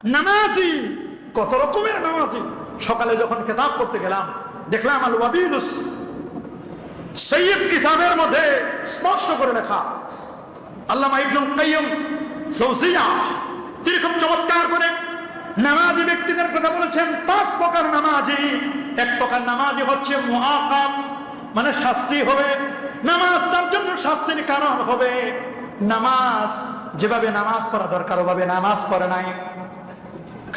নামাজি কত রকমের নামাজি। সকালে যখন কিতাব পড়তে গেলাম দেখলাম আল ওয়াবিলুস সৈয়দ কিতাবের মধ্যে স্পষ্ট করে লেখা, আল্লামা ইবনুল কাইয়্যিম জাওজিয়া তিনি খুব চমৎকার করে নামাজি ব্যক্তিদের কথা বলেছেন। 5 প্রকার নামাজি। এক প্রকার নামাজি হচ্ছে মুআকাব, মানে শাস্তি হবে, নামাজ তার জন্য শাস্তির কারণ হবে। নামাজ যেভাবে নামাজ পড়া দরকার ওভাবে নামাজ পড়ে নাই।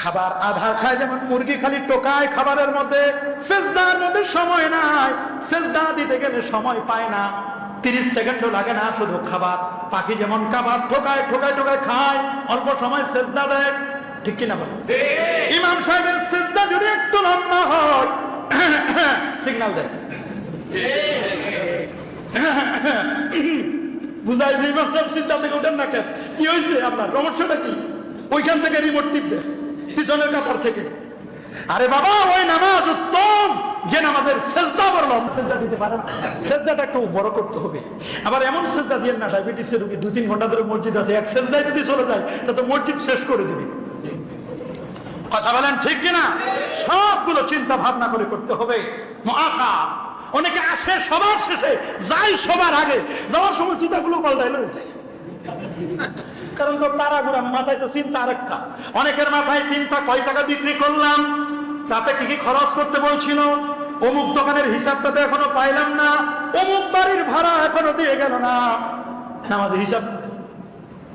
খাবার আধা খায়, যেমন মুরগি খালি টোকায় খাবারের মধ্যে, সেজদার মধ্যে সময় নাই, সেজদা দিতে গেলে সময় পায় না, 30 সেকেন্ডও লাগে না শুধু খাবার। পাখি যেমন খাবার ঠোকায় ঠোকায় ঠোকায় খায়, অল্প সময় সেজদা দেয়, ঠিক কিনা বল? ইমাম সাহেবের সেজদা যদি একটু লম্বা হয় সিগন্যাল দেয়, বুঝাই যে ইমাম সাহেব সেজদা থেকে ওঠেন না কেন, কি হয়েছে আপনার, সমস্যাটা কি? ওইখান থেকে রিমোট টিপ দেয় পিছনের কাতার থেকে। আরে বাবা, ওই নামাজ উত্তম যে নামাজের সেজদা বড় সেজদা দিতে পারে না, সেজদাটা একটু বড় করতে হবে। আবার এমন সেজদা দিয়ে না, ডায়াবেটিসের রোগী 2-3 ঘন্টা ধরে মসজিদ আছে, এক সেজদায় যদি চলে যায় তা তো মসজিদ শেষ করে দিবে। কথা বলেন ঠিক কিনা? সবগুলো চিন্তা ভাবনা করে করতে হবে। মুআকাব। অনেকে আসে সবার শেষে, যায় সবার আগে, যাওয়ার সময় জুতাগুলো পাল্টাইলে হয়েছে, কারণ তো তারাগুড়া মাথায় তো চিন্তা আরেকটা। অনেকের মাথায় চিন্তা কয় টাকা বিক্রি করলাম, রাতে কি কি খরচ করতে বলছিল, অমুক দোকানের হিসাবটা তো এখনো পাইলাম না, অমুক বাড়ির ভাড়া এখনো দিয়ে গেল না। আমাদের হিসাব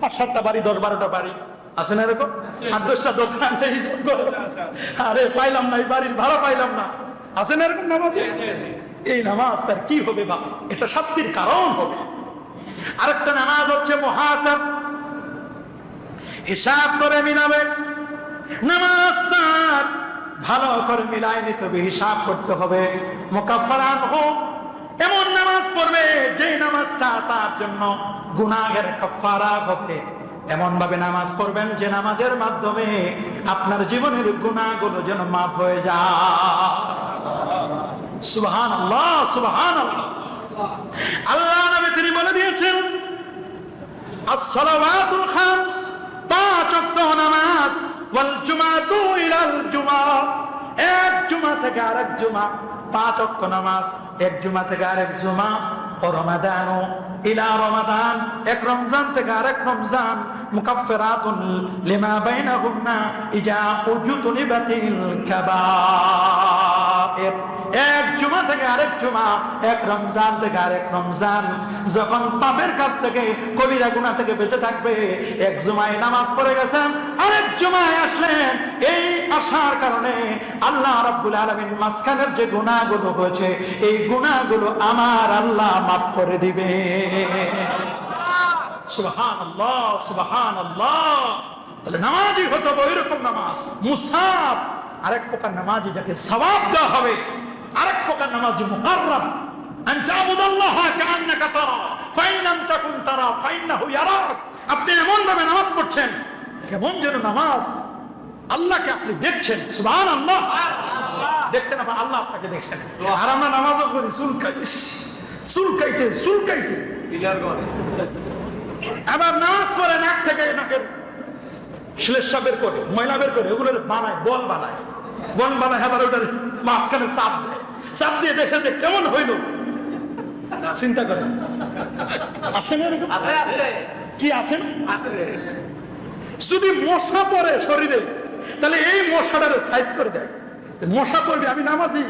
5-7টা বাড়ি, 10-12টা বাড়ি আছে না এরকম, 8-10টা দোকান হিসাব করো, আরে পাইলাম না, এই বাড়ির ভাড়া পাইলাম না, আছে না এরকম নামাজ? এই নামাজ তার কি হবে বাবা? এটা শাস্তির কারণ হবে। আরেকটা নামাজ হচ্ছে মুহাসাব, হিসাব করে মিলাবে। নামাজ ভালো করে মিলাই নিতে হবে, হিসাব করতে হবে। মুকাফফারান হোক, এমন নামাজ পড়বে যে নামাজটা তার জন্য গুনাহের কাফফারা হবে। এমন ভাবে নামাজ পড়বেন যে নামাজের মাধ্যমে আপনার জীবনের গুনাহগুলো যেন মাফ হয়ে যায়। সুবহানাল্লাহ, সুবহানাল্লাহ। আল্লাহ নবী তিনি বলে দিয়েছেন, as-salawatul khams, 5 ওয়াক্ত নামাজ, ওয়াল জুমাতু ইলাল জুমা, এক জুমা থেকে আরেক জুমা, 5 ওয়াক্ত নামাজ, এক জুমা থেকে আরেক জুমা, ও রমাদানু ইলা রমাদান, এক রমজান থেকে আরেক রমজান, মুকাফফিরাতুন লিমা বাইনাহুন্না ইজা উজতুনিবাতিল কাবায়ের, এক জুমা থেকে আরেক জুমা, এক রমজান থেকে আরেক রমজান, যখন পাপের কাছ থেকে কবিরা গুনাহ থেকে বেঁচে থাকবে। এক জুমায় নামাজ পড়ে গেছেন, আরেক জুমায় আসলেন, এই আসার কারণে আল্লাহ রাব্বুল আলামিন মাঝখানের যে গুনাহগুলো হয়েছে এই গুনাহগুলো আমার আল্লাহ মাফ করে দিবে। সুবহানাল্লাহ, সুবহানাল্লাহ। তাহলে নামাজি হতে হবে এরকম নামাজ, মুসাব। আরেক প্রকার নামাজি যাকে সওয়াব দেওয়া হবে, আরেক প্রকার নামাজি মুকাররাব, আন তা'বুদাল্লাহা কাআন্নাকা তারা ফাইন লাম তাকুন তারা ফাইন্নাহু ইয়ারাক। আপনি এমন ভাবে নামাজ পড়ছেন কেমন যেন নামাজ আল্লাহকে আপনি দেখছেন। সুবহানাল্লাহ। দেখতে না পান, আল্লাহ আপনাকে দেখছেন। আর আমরা নামাজও পড়ি চুলকাইতে আবার নামাজ পড়ে নাক থেকে নাকের শ্লেষ্মা বের করে, ময়লা বের করে, ওগুলো বানায়, বল বানায়, আবার ওটার মাঝখানে চাপ দেয়, চাপ দিয়ে দেখে যে কেমন হইল। চিন্তা করেন, আছে না এরকম? কি আছে? যদি মশা পড়ে শরীরে, তাহলে এই মশাটারে সাইজ করে দেয়। মশা পড়বে, আমি নামাজি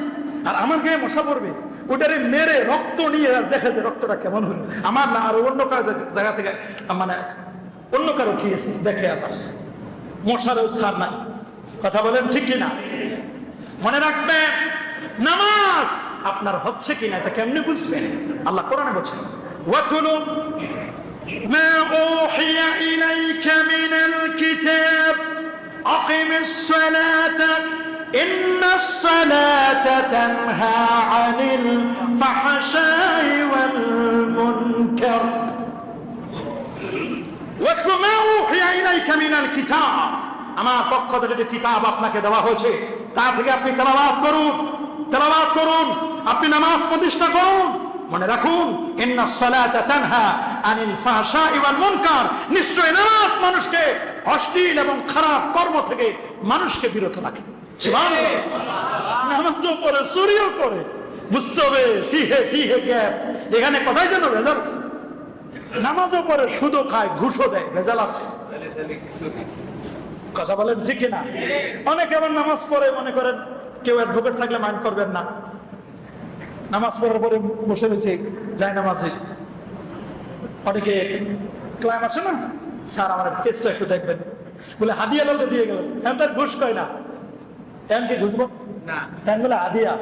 আর আমার গায়ে মশা পড়বে, ওটারে মেরে রক্ত নিয়ে দেখে যে রক্তটা কেমন হলো। আমার না, আর অন্য কারো জায়গা থেকে, মানে অন্য কারো খেয়েছে দেখে, আবার মশারও ছাড় নাই। কথা বলেন ঠিক কিনা? মনে রাখবেন, নামাজ আপনার হচ্ছে কিনা এটা কেমনে বুঝবেন? আল্লাহ কোরআনে বলছেন, ওয়াতুলু মা উহিয়া ইলাইকা মিনাল কিতাব আকিমিস সালাতা ইন্নাস সালাতা তানহা আনিল ফাহশাই ওয়াল মুনকার। ওয়াতুলু মা উহিয়া ইলাইকা মিনাল কিতাব, আমার পক্ষ থেকে যে কিতাব আপনাকে দেওয়া হয়েছে তা থেকে আপনি তেলাওয়াত করুন, আপনি নামাজ প্রতিষ্ঠা করুন। মনে রাখুন, ইন্নাস সালাতা তানহা আনিল ফাহশাই ওয়াল মুনকার, নিশ্চয় নামাজ মানুষকে অশ্লীল এবং খারাপ কর্ম থেকে মানুষকে বিরত রাখে। নামাজও পড়ে, চুরিও করে, বুঝতে হবে ফিহে ফিহে গ্যাপ, এখানে কোথায় যেন ভেজাল আছে। নামাজও পড়ে, সুদও খায়, ঘুষও দেয়, ভেজাল আছে। কথা বলেন ঠিক কিনা? অনেকে আবার নামাজ পড়ে মনে করেন কেউ অ্যাডভোকেট থাকলে মাইন্ড করবেন না, নামাজ পড়ার পরে বসে রয়েছে যায় নামাজে। অনেকে ক্লায়েন্ট আসে না, স্যার আমার টেস্টটা একটু দেখবেন, বলে হাদিয়া বলতে দিয়ে গেল, এখন তার ঘুষ কয় না, এমনকি ঘুষবো না, এখন বলে হাদিয়া।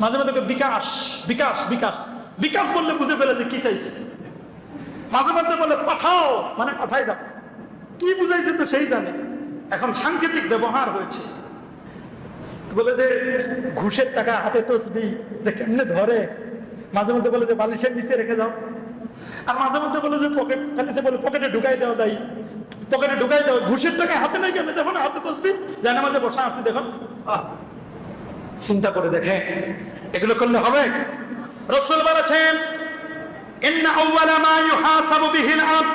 মাঝে মাঝে বিকাশ বিকাশ বিকাশ বিকাশ বললে বুঝে ফেলে যে কি চাইছে। মাঝে মধ্যে বলে পাঠাও, মানে পাঠাই দাও, কি বুঝাইছে তো সেই জানে। এখন সাংকেতিক ব্যবহার হয়েছে, বলে যে ঘুষের টাকা হাতে তসবি কেমনে ধরে, মাঝে মধ্যে বলে যে বালিশের নিচে রেখে যাও, আর মাঝে মধ্যে বলে যে পকেট খালিছে, বলে পকেটে ঢুকাই দেওয়া যায়, পকেটে ঢুকাই দেওয়া। ঘুষের টাকা হাতে নেই কেন, দেখো না হাতে তসবি, জানে মাঝে বসা আছে, দেখুন। চিন্তা করে দেখে এগুলো করলে হবে? রাসূল বলেছেন ইন্না আউওয়ালা মা ইউহাসাবু বিহিল আবদ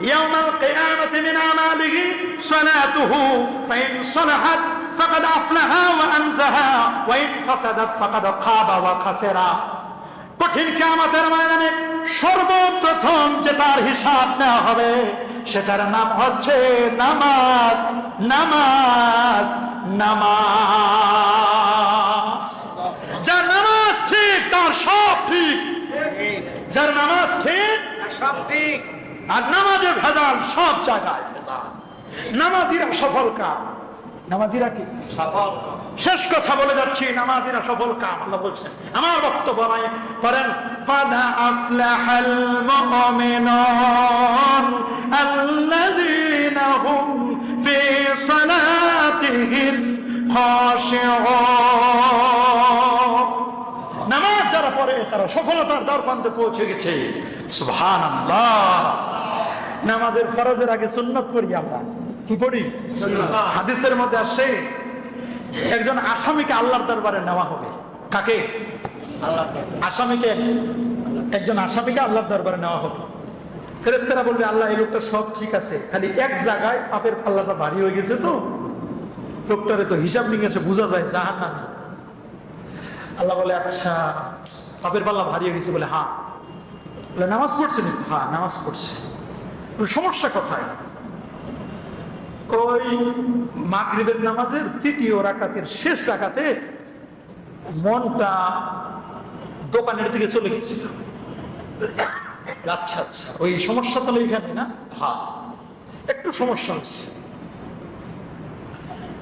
ইয়াওমাল কিয়ামাতি মিন আমালিহি সালাতুহু ফাইন সালাহাত ফাকাদ আফলাহা ওয়া আনজাহা ওয়া ইন ফাসাদাত ফাকাদ খাবা ওয়া খাসিরা। কঠিন কিয়ামতের ময়দানে সর্বপ্রথম যেটার হিসাব নেওয়া হবে সেটার নাম হচ্ছে নামাজ, নামাজ, নামাজ। যার নামাজ ঠিক তার সব ঠিক, যার নামাজ ঠিক সব ঠিক, আর নামাজের ভেজাল সব জায়গায় ভেজাল। নামাজিরা সফল কাম, নামাজিরা কি সফল? শেষ কথা বলে যাচ্ছি, নামাজিরা সফল কাম। আল্লাহ বলছেন, আমার বক্তব্য নাই করেন, قد أفلح المؤمنون الذين هم في صلاتهم خاشعون। নামাজ যারা পড়ে তারা সফলতার দ্বারপ্রান্তে পৌঁছে গেছে। সুবহানাল্লাহ। নামাজের ফরজের আগে সুন্নাত পড়ি আমরা, কি পড়ি? হাদিসের মধ্যে আসে একজন আসামিকে আল্লাহর দরবারে নেওয়া হবে। কাকে? আসামিকে, একজন আসামিকে আল্লাহর দরবারে নেওয়া হবে। ফেরেশতারা বলবে, আল্লাহ এই লোকটা সব ঠিক আছে, খালি এক জায়গায় পাপের পাল্লাটা ভারী হয়ে গেছে, তো লোকটারে তো হিসাব নিয়ে বোঝা যায় জাহান্নামী। আল্লাহ বলে, আচ্ছা পাপের পাল্লা ভারী হয়ে গেছে? বলে হ্যাঁ। বলে নামাজ পড়ছে নাকি? হ্যাঁ নামাজ পড়ছে। সমস্যা কোথায়? ওই মাগরিবের নামাজের তৃতীয় রাকাতের শেষ রাকাতে মনটা দোকানের দিকে চলে গেছিল। আচ্ছা আচ্ছা, ওই সমস্যা তো এখানে না? হ্যাঁ একটু সমস্যা হচ্ছে।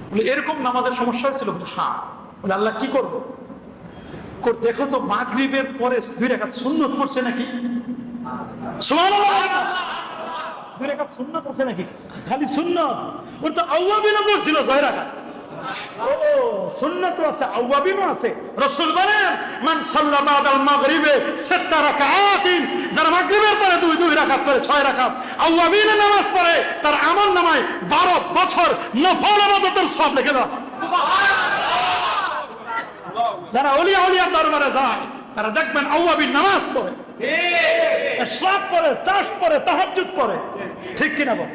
বলে এরকম নামাজের সমস্যা হয়েছিল? বলে হ্যাঁ। বলে আল্লাহ কি করবো? দেখো তো মাগরিবের পরে 2 রাকাত সুন্নত পড়ছে নাকি? সুবহানাল্লাহ। 2 রাকাত সুন্নত আছে নাকি? খালি সুন্নত। ওর তো আওয়াবিনও পড়ছিল 6 রাকাত। ও সুন্নাত আছে, আওয়াবিনও আছে। রাসূল বলেন, মান সাল্লা বাদাল মাগরিবে 6 রাকাতিন, যারা মাগরিবের পরে 2 রাকাত করে 6 রাকাত আওয়াবিন নামাজ পড়ে, তার আমল নামায় 12 বছর নফল ইবাদতের সওয়াব লিখে দেওয়া। যারা ওলিয়া ওলিয়ার দরবারে যায় তারা দেখবেন আওয়াবিন নামাজ পড়ে, ইশরাক পড়ে, তাশ পড়ে, তাহাজ্জুদ পড়ে। ঠিক কিনা বল?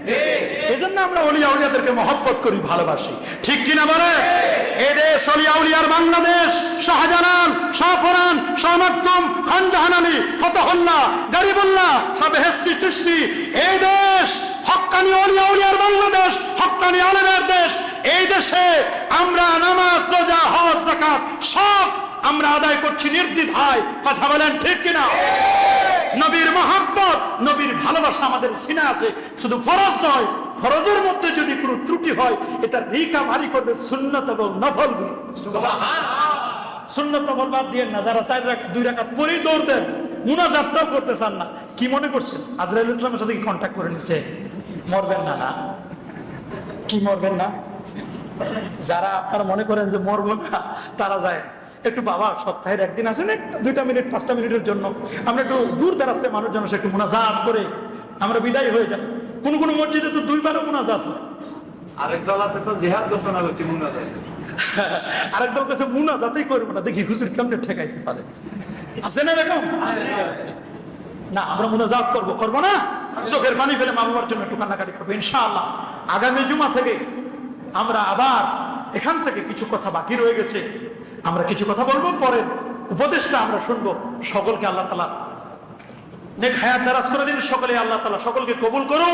এই জন্য আমরা ওলিয়া ওলিয়াদেরকে মহব্বত করি, ভালোবাসি। ঠিক কিনা বলে? এই দেশ ওলিয়া ওলিয়ার বাংলাদেশ। শাহজালাল, শাহফরান, শাহ মাকদুম, খান জাহান আলী, ফতহুল্লাহ, গরিবুল্লাহ, শাহ বেহেশতি চিশতি, এই দেশ হক্কানি ওলিয়া ওলিয়ার বাংলাদেশ, হক্কানি আলেমের দেশ। এই দেশে আমরা নামাজ, রোজা, হজ, যাকাত সব আমরা আদায় করছি নির্দ্বিধায়। কথা বলেন ঠিক কিনা? নবীর মহব্বত, নবীর ভালোবাসা আমাদের সিনা আছে। শুধু ফরজ নয়, ফরজের মধ্যে যদি কোনো ত্রুটি হয় এটা রিকাভারি করবে সুন্নত এবং নফলগুলো। সুন্নত নফল বাদ দিয়ে না, যারা 2 রাকাত পরেই দৌড় দেন, মুনাজাতটাও করতে চান না, কি মনে করছেন আজরাইল ইসলামের সাথে কি কন্ট্যাক্ট করে নিছে? মরবেন না? না কি মরবেন না? যারা আপনারা মনে করেন যে মরবো না তারা যায় একটু, বাবা সপ্তাহের একদিন আসেন, একটু 2 মিনিট 5 মিনিটের জন্য আমরা একটু দূর দারাজে মানুষজন একটু মুনাজাত করে আমরা বিদায় হয়ে যাই। কোন কোন মসজিদে তো 2 বারও মুনাজাত হয়। আরেক দল আছে তো জিহাদ ঘোষণা করছে মুনাজাত, আরেক দল কাছে মুনাজাতই করবো না, দেখি হুজুর কেমনে ঠেকাইতে পারে। আছে না এরকম? না আমরা মুনাজাত করবো না? চোখের পানি ফেলে মা বাবার জন্য একটু কান্নাকাটি করবো ইনশাআল্লাহ। আগামী জুমা থেকে আমরা আবার এখান থেকে কিছু কথা বাকি রয়ে গেছে, আমরা কিছু কথা বলবো, পরের উপদেশটা আমরা শুনবো। সকলকে আল্লাহ তাআলা নেক হায়াত দারাজ করে দিন, সকলে আল্লাহ তাআলা সকলকে কবুল করুন।